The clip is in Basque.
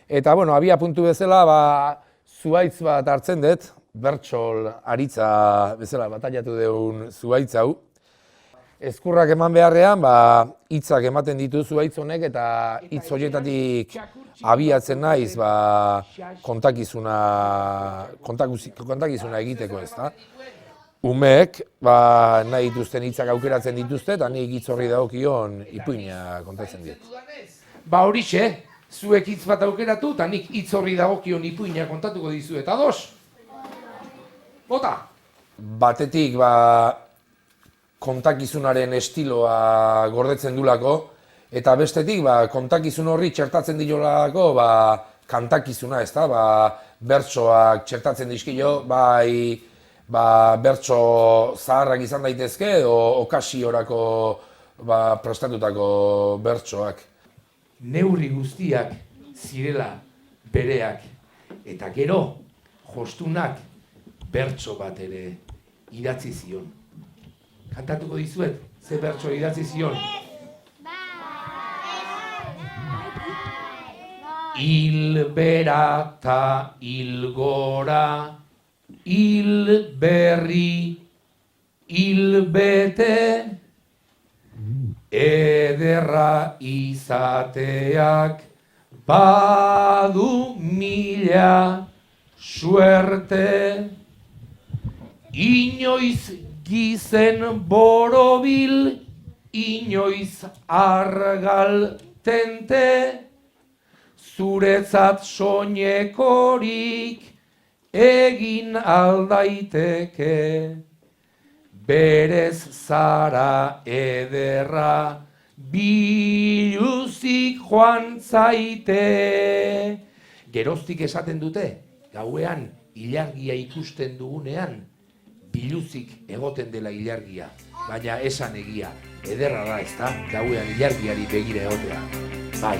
Eta, bueno, abia puntu bezala, zuhaitz bat hartzen dut, bertxol aritza bezala batallatu deun zuhaitz hau. Ezkurrak eman beharrean, hitzak ematen ditu zuhaitz honek eta hitz horietatik abiatzen naiz kontakizuna egiteko, ezta. Umeek nahi dituzten hitzak aukeratzen dituzte eta nik hitz horri dagokion ipuina kontatzen diet. Horixe, zuek hitz bat aukeratu eta nik hitz horri dagokion ipuina kontatuko dizuet, ados? Bota! Batetik, kontakizunaren estiloa gordetzen dulako, eta bestetik, kontakizun horri txertatzen diolako, kantakizuna, ezta? Bertsoak txertatzen dizkio, bertso zaharrak izan daitezke, edo okasiorako prestatutako bertsoak. Neurri guztiak zirela bereak, eta gero jostunak bertso bat ere idatzi zion. Kantatuko dizuet, ze bertso idatzi zion? Hil bera ta hil gora, hil berri, hil bete, ederra izateak badu mila suerte, inoiz gizen borobil, inoiz argal tente, zuretzat soinekorik egin aldaiteke, berez zara ederra, biluzik joan zaite. Geroztik esaten dute, gauean ilargia ikusten dugunean, biluzik egoten dela ilargia, baina esan egia, ederra da, ezta, gauean ilargiari begira egotea. Bai.